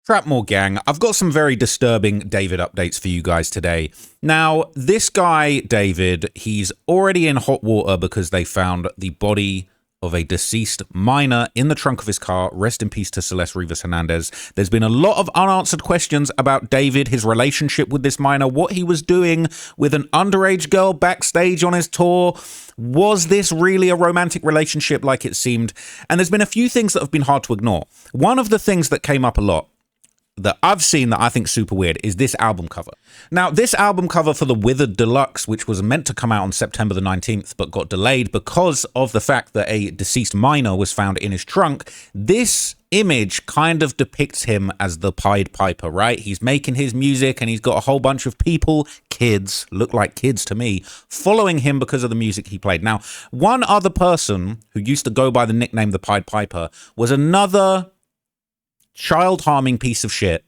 Trapmore gang, I've got some very disturbing David updates for you guys today. Now, this guy, David, he's already in hot water because they found the body of a deceased minor in the trunk of his car. Rest in peace to Celeste Rivas Hernandez. There's been a lot of unanswered questions about David, his relationship with this minor, what he was doing with an underage girl backstage on his tour. Was this really a romantic relationship like it seemed? And there's been a few things that have been hard to ignore. One of the things that came up a lot that I've seen that I think super weird is this album cover. Now, this album cover for the Withered Deluxe, which was meant to come out on September the 19th, but got delayed because of the fact that a deceased minor was found in his trunk. This image kind of depicts him as the Pied Piper, right? He's making his music and he's got a whole bunch of people, kids, look like kids to me, following him because of the music he played. Now, one other person who used to go by the nickname the Pied Piper was another child-harming piece of shit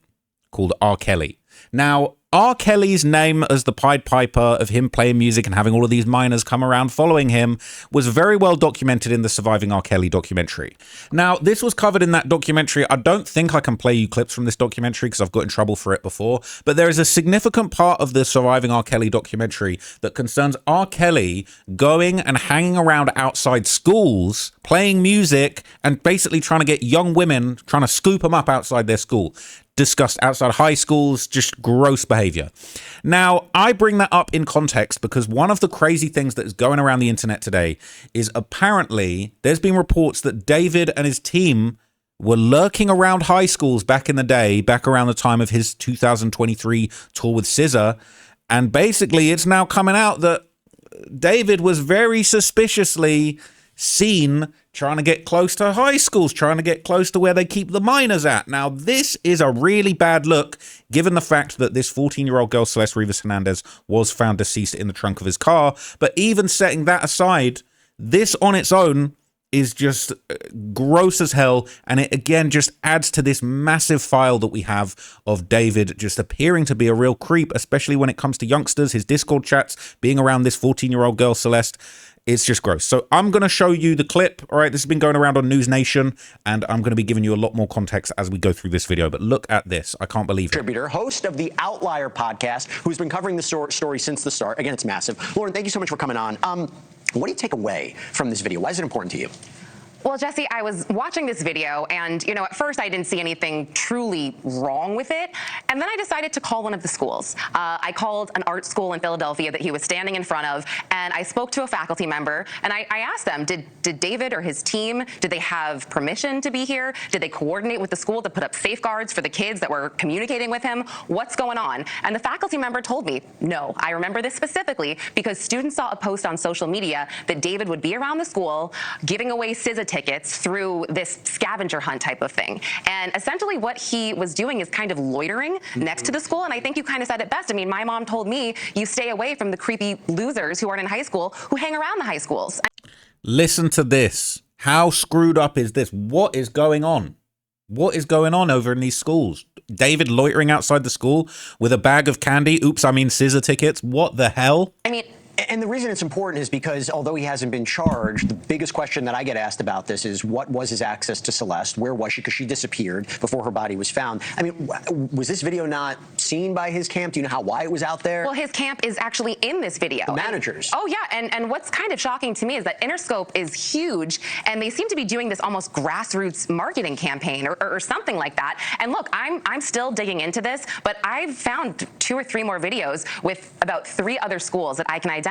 called R. Kelly. Now, R. Kelly's name as the Pied Piper of him playing music and having all of these minors come around following him was very well documented in the Surviving R. Kelly documentary. Now, this was covered in that documentary. I don't think I can play you clips from this documentary because I've got in trouble for it before, but there is a significant part of the Surviving R. Kelly documentary that concerns R. Kelly going and hanging around outside schools, playing music, and basically trying to get young women, trying to scoop them up outside their school. Discussed outside high schools, just gross behavior. Now, I bring that up in context because one of the crazy things that is going around the internet today is apparently there's been reports that David and his team were lurking around high schools back in the day, back around the time of his 2023 tour with SZA. And basically it's now coming out that David was very suspiciously seen trying to get close to high schools, trying to get close to where they keep the minors at. Now, this is a really bad look, given the fact that this 14-year-old girl, Celeste Rivas Hernandez, was found deceased in the trunk of his car. But even setting that aside, this on its own is just gross as hell. And it, again, just adds to this massive file that we have of David just appearing to be a real creep, especially when it comes to youngsters, his Discord chats, being around this 14-year-old girl, Celeste. It's just gross. So I'm going to show you the clip. All right, this has been going around on News Nation, and I'm going to be giving you a lot more context as we go through this video. But look at this. I can't believe it. Contributor, host of the Outlier podcast, who's been covering the story since the start. Again, it's massive. Lauren, thank you so much for coming on. What do you take away from this video? Why is it important to you? Well, Jesse, I was watching this video and, you know, at first I didn't see anything truly wrong with it. And then I decided to call one of the schools. I called an art school in Philadelphia that he was standing in front of, and I spoke to a faculty member, and I asked them, did David or his team, did they have permission to be here? Did they coordinate with the school to put up safeguards for the kids that were communicating with him? What's going on? And the faculty member told me, no. I remember this specifically because students saw a post on social media that David would be around the school giving away SZA tickets through this scavenger hunt type of thing. And essentially what he was doing is kind of loitering next to the school. And I think you kind of said it best. I mean, my mom told me you stay away from the creepy losers who aren't in high school, who hang around the high schools. Listen to this. How screwed up is this? What is going on? What is going on over in these schools? David loitering outside the school with a bag of candy. Oops, I mean SZA tickets. What the hell? I mean, and the reason it's important is because although he hasn't been charged, the biggest question that I get asked about this is what was his access to Celeste? Where was she? Because she disappeared before her body was found. I mean, was this video not seen by his camp? Do you know why it was out there? Well, his camp is actually in this video. The managers. Oh, yeah. And what's kind of shocking to me is that Interscope is huge, and they seem to be doing this almost grassroots marketing campaign or something like that. And look, I'm still digging into this, but I've found 2 or 3 more videos with about 3 other schools that I can identify.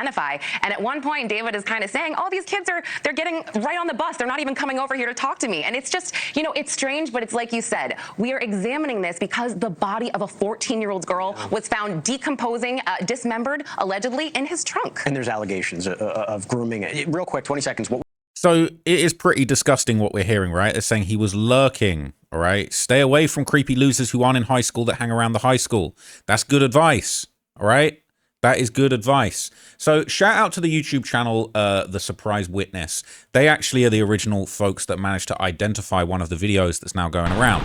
And at one point, David is kind of saying, oh, these kids they're getting right on the bus. They're not even coming over here to talk to me. And it's just, you know, it's strange, but it's like you said, we are examining this because the body of a 14-year-old girl was found decomposing, dismembered, allegedly, in his trunk. And there's allegations of grooming. Real quick, 20 seconds. So it is pretty disgusting what we're hearing, right? They're saying he was lurking, all right? Stay away from creepy losers who aren't in high school that hang around the high school. That's good advice, all right? That is good advice. So shout out to the YouTube channel, The Surprise Witness. They actually are the original folks that managed to identify one of the videos that's now going around.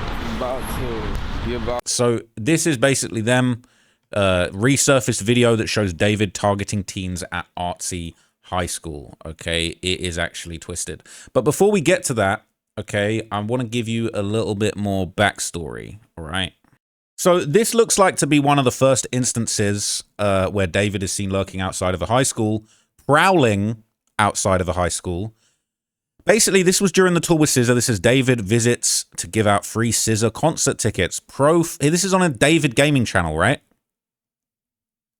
So this is basically them resurfaced video that shows David targeting teens at artsy high school. Okay, it is actually twisted. But before we get to that, okay, I want to give you a little bit more backstory, all right? So this looks like to be one of the first instances where David is seen lurking outside of a high school, prowling outside of a high school. Basically, this was during the tour with SZA. This is David visits to give out free SZA concert tickets. This is on a David gaming channel, right?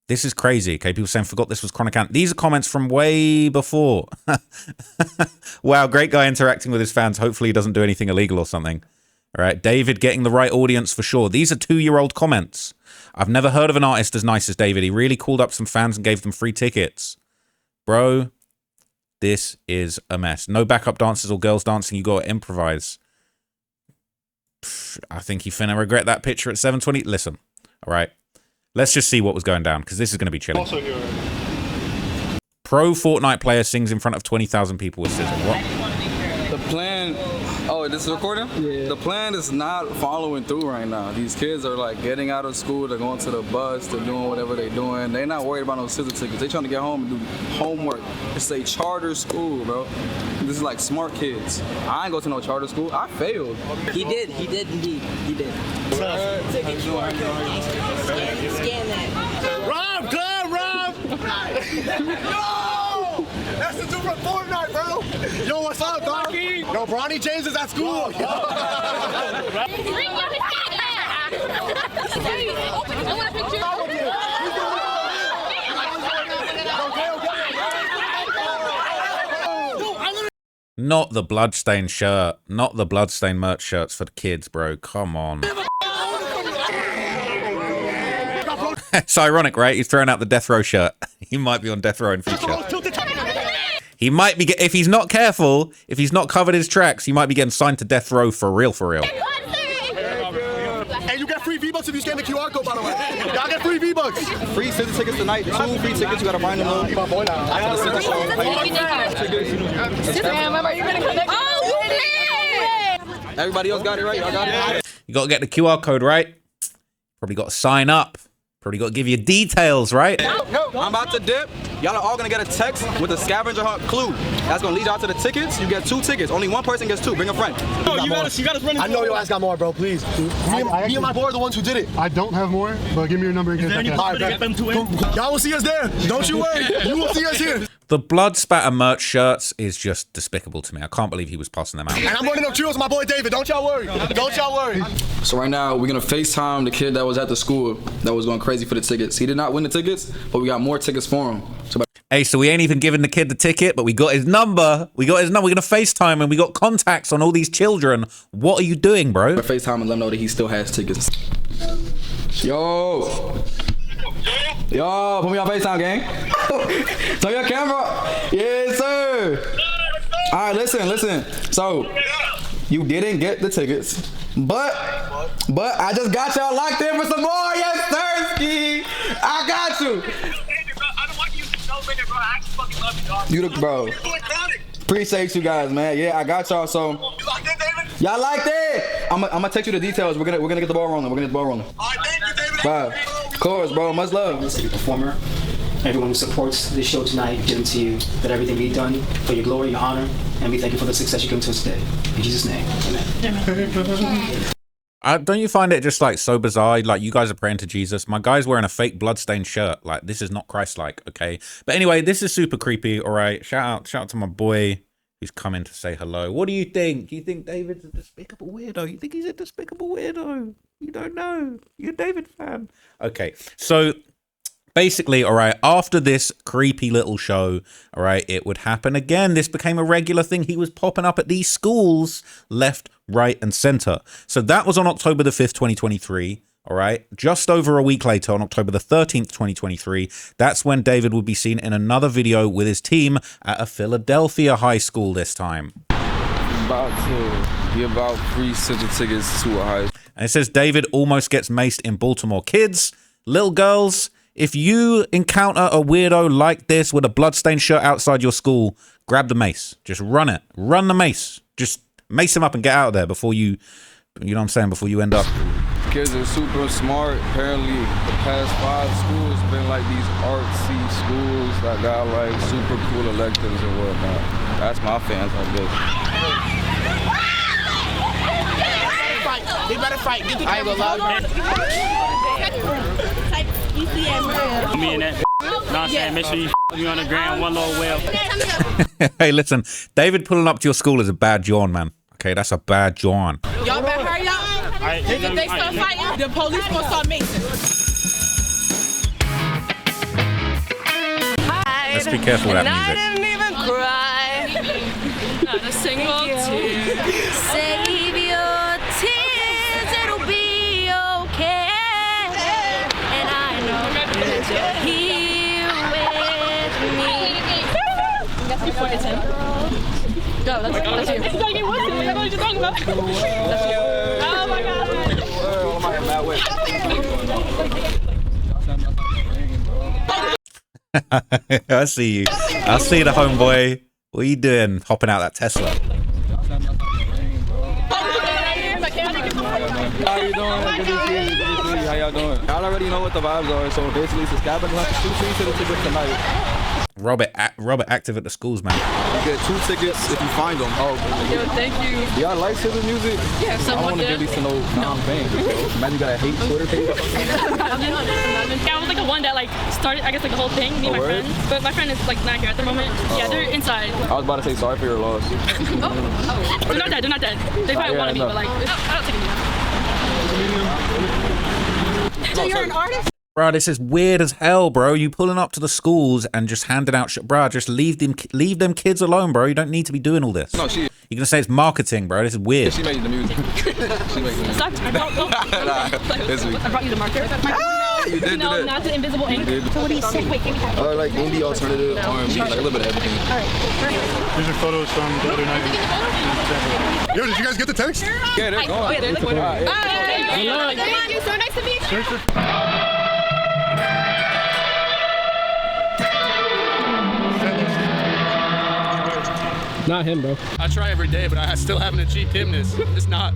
This is crazy, okay? People saying, forgot this was Chronic Ant. These are comments from way before. Wow, great guy interacting with his fans. Hopefully he doesn't do anything illegal or something. All right, David getting the right audience for sure. These are 2-year-old comments. I've never heard of an artist as nice as David. He really called up some fans and gave them free tickets. Bro, this is a mess. No backup dancers or girls dancing. You got to improvise. I think he finna regret that picture at 7:20. Listen, all right. Let's just see what was going down, because this is going to be chilling. Also here. Pro Fortnite player sings in front of 20,000 people with SZA. What? The plan... Oh, this is recording? Yeah. The plan is not following through right now. These kids are like getting out of school, they're going to the bus, they're doing whatever they're doing. They're not worried about no SZA tickets. They're trying to get home and do homework. It's a charter school, bro. This is like smart kids. I ain't go to no charter school. I failed. He did indeed. He did. Take a QR code. Scan that. Rob, good, Rob! Yo! That's the dude from Fortnite, bro! Yo, what's up, dog? Yo, Bronny James is at school! Not the bloodstained shirt. Not the bloodstained merch shirts for the kids, bro. Come on. It's ironic, right? He's throwing out the death row shirt. He might be on death row in future. He might be, if he's not careful, if he's not covered his tracks, he might be getting signed to death row for real, for real. And you get free V-Bucks if you scan the QR code, by the way. Y'all get free V-Bucks. Free SZA tickets tonight. 2 free tickets. You gotta find them. My boy now. After the SZA show. Everybody else got it right? Y'all got it? You got to get the QR code right. Probably got to sign up. Probably got to give you details, right? I'm about to dip. Y'all are all gonna get a text with a scavenger hunt clue. That's gonna lead y'all to the tickets. You get 2 tickets. Only one person gets 2. Bring a friend. No, you got us running. I know your ass got more, bro. Please. Me and my boy are the ones who did it. I don't have more, but give me your number in case I can. Y'all will see us there. Don't you worry. You will see us here. The blood spatter merch shirts is just despicable to me. I can't believe he was passing them out. And I'm running up trios with my boy David. Don't y'all worry. Don't y'all worry. So right now, we're gonna FaceTime the kid that was at the school that was going crazy for the tickets. He did not win the tickets, but we got more tickets for him. Hey, so we ain't even giving the kid the ticket, but we got his number. We're gonna FaceTime and we got contacts on all these children. What are you doing, bro? We're FaceTime and let him know that he still has tickets. Yo, put me on FaceTime, gang. Turn your camera. Yes, sir. All right, listen. So, you didn't get the tickets, but I just got y'all locked in for some more. Yes, sir, Ski. I got you. You the bro. Appreciate you guys, man. Yeah, I got y'all. So y'all like that? I'm gonna text you the details. We're gonna get the ball rolling. All right, thank you, David. Bye. Of course, bro. Much love. As a performer, everyone who supports this show tonight, give to you that everything be done for your glory, your honor, and we thank you for the success you give to us today. In Jesus' name, amen. Don't you find it just like so bizarre? Like, you guys are praying to Jesus. My guy's wearing a fake bloodstained shirt. Like, this is not Christ-like, okay? But anyway, this is super creepy. All right, shout out to my boy who's come in to say hello. What do you think? Do you think David's a despicable weirdo? You think he's a despicable weirdo? You don't know. You're a David fan. Okay, so basically, all right, after this creepy little show, all right, it would happen again. This became a regular thing. He was popping up at these schools left, right, and center. So that was on October the 5th, 2023. All right, just over a week later, on October the 13th, 2023, that's when David would be seen in another video with his team at a Philadelphia high school this time. About to give out free SZA tickets to a high school. And it says David almost gets maced in Baltimore. Kids, little girls, if you encounter a weirdo like this with a bloodstained shirt outside your school, grab the mace. Just run it. Run the mace. Just mace him up and get out of there before you know what I'm saying, before you end up. Kids are super smart. Apparently, the past 5 schools been like these artsy schools that got like super cool electives and whatnot. That's my fans, I guess. They better fight. Get the Me and that. Know what I'm saying? Make sure you on the ground, one little whale. Hey, listen, David pulling up to your school is a bad John, man. Okay, that's a bad John. Y'all better hurry up. If they start fighting, the police gonna start macing. Let's be careful with that music. I didn't even cry. Not a single tear. Save your tears, it'll be okay. And I know that you're here with me. That's before it's him. Go, that's you. That's you. What are you talking about? That's you. Oh my God. I see you. I see the homeboy. What are you doing? Hopping out that Tesla. How you doing? Good to see you. Good to see you. How y'all doing? Y'all already know what the vibes are. So basically, it's a scavenger hunt. 2 free tickets tonight. Robert active at the schools, man. You get 2 tickets if you find them. Oh, Yo, thank you. y'all like scissor music? Yeah, I someone want to did. get to know thing. Imagine you got a hate Twitter page. I was like the one that like started, I guess, like the whole thing. Me and my friends, but my friend is like not here at the moment. Yeah, they're inside. I was about to say sorry for your loss. They're not dead. They're not dead. They probably wanted me, but like, I don't take it. So you're an artist? Bro, this is weird as hell, bro. You pulling up to the schools and just handing out shit. Bro, just leave them kids alone, bro. You don't need to be doing all this. No, you're gonna say it's marketing, bro. This is weird. She made the music. She made the music. Stop. I brought you the marker. You did No, that. not the invisible ink. So what do you say? Wait, give me that. Like indie alternative, R&B, like a little bit of everything. All right. These are photos from the other night. Yo, did you guys get the text? Yeah, they're going. Oh, yeah, they're like, Thank you. So nice to meet you. Not him, bro. I try every day, but I still haven't achieved himness. It's not.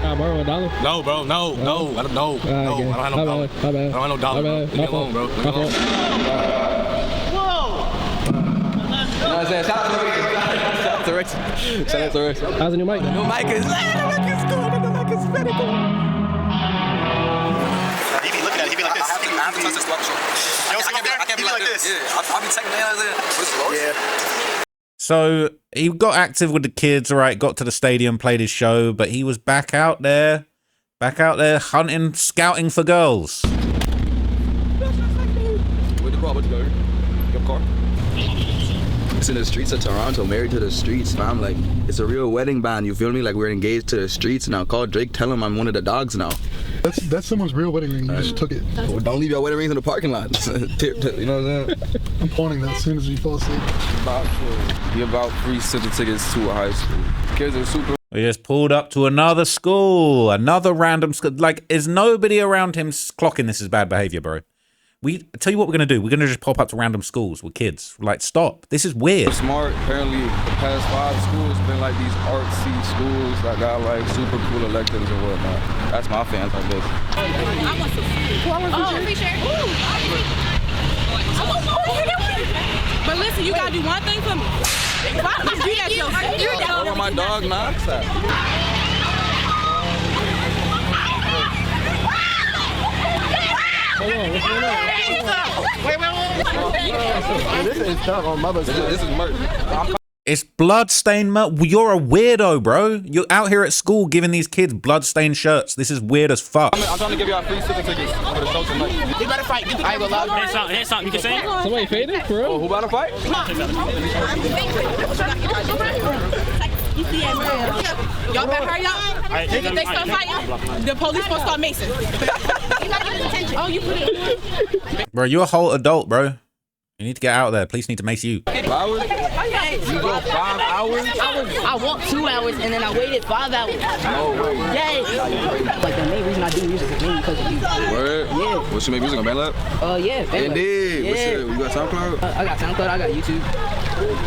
Can I borrow $1? No, bro. No. I don't know. Okay. I don't have no dollar. My bad. I don't have no dollar. My bad. Leave me alone, bro. Leave me alone. Shout out to Rex. How's the new mic? New mic is very cool. He be looking at it. He be like this. I have to touch this luck show. Yo, so I can't be like this. Yeah, I'll be checking the hands in. Yeah. So he got active with the kids, all right, got to the stadium, played his show, but he was back out there hunting, scouting for girls. Where the Robert go? Your car? It's in the streets of Toronto, married to the streets, fam. Like, it's a real wedding band, you feel me? Like, we're engaged to the streets now. Call Drake, tell him I'm one of the dogs now. That's someone's real wedding ring. You just took it. Well, don't leave your wedding rings in the parking lot. You know what I'm saying? I'm pawning that as soon as you fall asleep. Be about free scissor tickets to a high school. Kids are super. We just pulled up to another school, another random school. Like, is nobody around him clocking this as bad behavior, bro? Tell you what we're gonna do. We're gonna just pop up to random schools with kids. Like, stop. This is weird. Smart. Apparently, the past 5 schools been like these artsy schools that got like super cool electives and whatnot. That's my fans, I guess. But listen, you gotta do one thing for me. Why would you at your I want my dog knocks that. This is tough on Mother's Day. This is merch. It's bloodstained You're a weirdo, bro. You're out here at school giving these kids bloodstained shirts. This is weird as fuck. I'm trying to give y'all free scissor tickets for the show tonight. They better fight. Get the Here's something you can say. Somebody faded, for real? Oh, who about to fight? Y'all better hurry up. If they start fighting, the police gonna start macing. Oh, you put it. Bro, you're a whole adult, bro. You need to get out there. Police need to mace you. 5 hours? You go 5 hours? I walked 2 hours and then I waited 5 hours. No way. Yes. Like the main reason I do music is mainly because of you. Word? Yeah. What's your music on BandLab? Yeah. Indeed. Yeah. What's your, you got SoundCloud? I got SoundCloud. I got YouTube.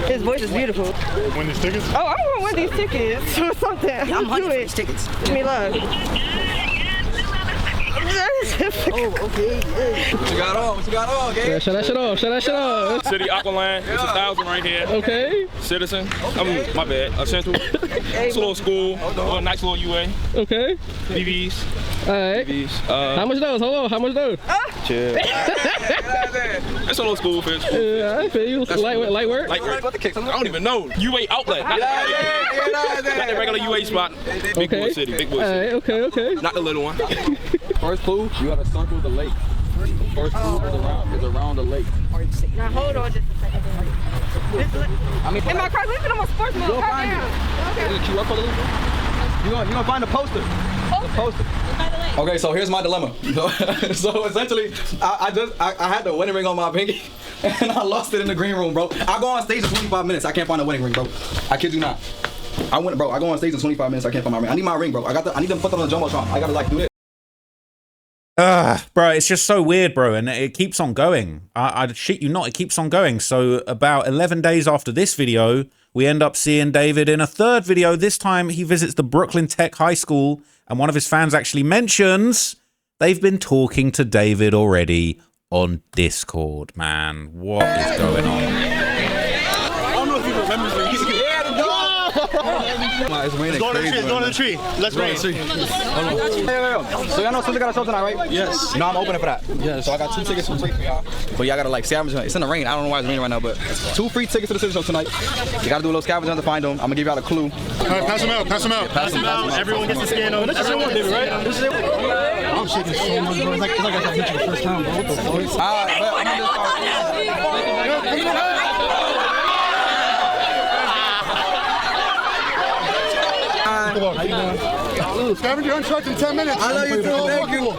His voice is beautiful. Win these tickets? Oh, I want one of these tickets or something. Yeah, I'm hunting for these tickets. Give me love. Oh, okay. What you got on? What you got on, okay? Yeah, shut that shit off. Shut that shit off. City Aqualand. It's 1,000 right here. Okay. Citizen. My bad. Central. It's a little school. A nice little UA. Okay. BBs. All right. BBs. How much those? Hold on. How much those? Chill. It's a little school for school. Yeah, I feel you. Light work. Light work. What the kicks? I don't even know. UA outlet. Not the regular UA spot. Big boy city. Big boy city. Okay. Not the little one. First clue, you gotta circle the lake. First clue is around the lake. Now hold on just a second. In my car, listen, I'm a sports mode. You'll find it. Is it QR code? You're gonna find the poster. Okay, so here's my dilemma. So essentially, I had the wedding ring on my pinky, and I lost it in the green room, bro. I go on stage in 25 minutes. I can't find the wedding ring, bro. I kid you not. I go on stage in 25 minutes. I can't find my ring. I need my ring, bro. I need them to put them on the jumbotron. I gotta do this. Bro, it's just so weird, bro, and it keeps on going. I shit you not, it keeps on going. So about 11 days after this video, we end up seeing David in a third video. This time he visits the Brooklyn Tech High School, and one of his fans actually mentions they've been talking to David already on Discord. Man, what is going on? I don't know if you remember this. It's raining. Go to the tree. Go to the tree. Let's rain. So y'all know Sister got a show tonight, right? Yes. You know I'm opening for that. Yes. So I got 2 tickets for free for y'all. But y'all gotta like scavenger. It's in the rain. I don't know why it's raining right now, but 2 free tickets to the Sister show tonight. You gotta do a little scavenger to find them. I'm gonna give y'all a clue. Pass them out. Pass them out. Pass them out. Everyone gets to scan them. This is everyone did, right? This is it. I'm shaking so much, bro. It's like I got hit for the first time, bro. What the fuck? Alright, but I'm gonna How you doing? Scavenger unchucked in 10 minutes. I love you too. Thank you.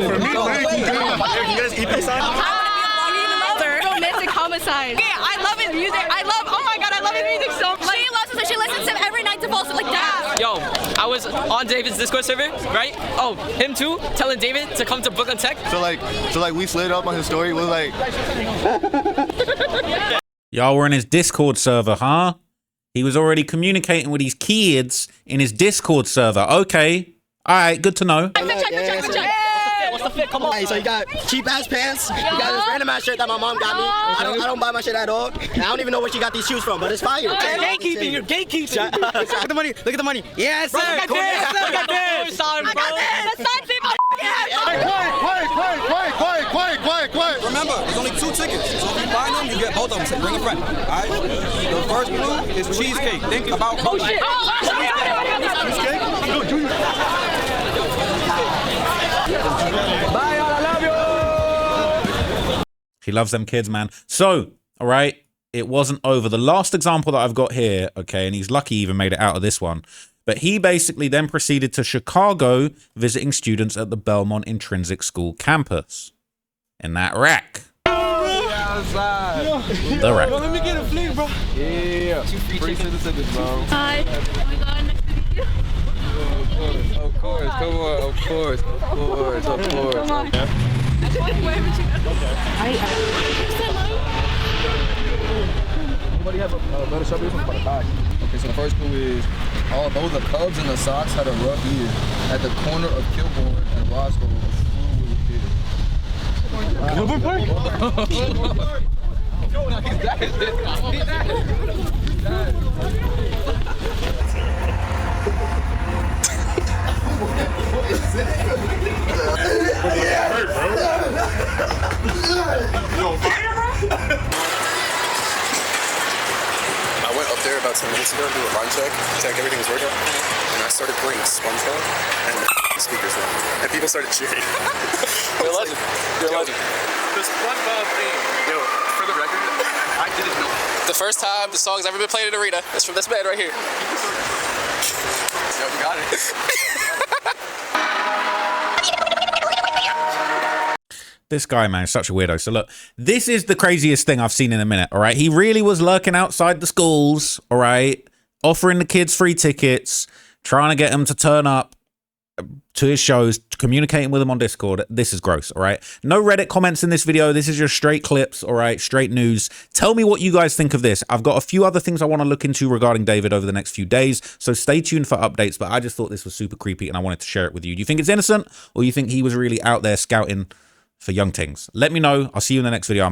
For me, thank you. You guys eat this on? Romantic homicide. Yeah, I love his music. Oh my god, I love his music so much. She loves him, so she listens to him every night to fall asleep like that. Yo, I was on David's Discord server, right? Oh, him too, telling David to come to Brooklyn Tech. So like we slid up on his story. We're like, Y'all were in his Discord server, huh? He was already communicating with his kids in his Discord server. Okay. All right, good to know. What's the fit? Come on. Hey, so you got cheap ass pants. You got this random ass shirt that my mom got me. I don't buy my shit at all. And I don't even know where she got these shoes from, but it's fire. You're gatekeeping. You're gatekeeping. Look at the money. Look at the money. Yes, sir. Look at this. Look at this. Sorry, bro. quiet. Remember, there's only 2 tickets. So if you find them, you get both of them. So bring a friend. Alright? The first clue is cheesecake. Think about Cheesecake? Go, Junior. Bye, y'all. I love you. He loves them kids, man. So, all right, it wasn't over. The last example that I've got here, okay, and he's lucky he even made it out of this one, but he basically then proceeded to Chicago visiting students at the Belmont Intrinsic School campus. In that rack. The rack. Let me get a fleek, bro. Yeah. 2 free tickets, bro. Hi. Oh my god, nice to meet you. Of course. Come on. Of course. Come on. I just want to wear everything. Somebody have a better shop here for the bag. Okay, so the first clue is, although the Cubs and the Sox had a rough year, at the corner of Kilbourne and Roscoe, a school was appeared. Kilbourne Park? I went up there about 10 minutes ago to do a line check everything was working, and I started playing SpongeBob, and the speakers went, and people started cheering. You're a legend. You're a legend. The SpongeBob thing, yo, for the record, I didn't know. The first time the song's ever been played in Arena, it's from this band right here. Yo, you got it. This guy, man, is such a weirdo. So look, this is the craziest thing I've seen in a minute, all right? He really was lurking outside the schools, all right? Offering the kids free tickets, trying to get them to turn up. to his shows, communicating with him on Discord. This is gross, all right? No Reddit comments in this video. This is just straight clips, all right? Straight news. Tell me what you guys think of this. I've got a few other things I want to look into regarding David over the next few days, so stay tuned for updates, but I just thought this was super creepy and I wanted to share it with you. Do you think it's innocent, or you think he was really out there scouting for young things? Let me know. I'll see you in the next video.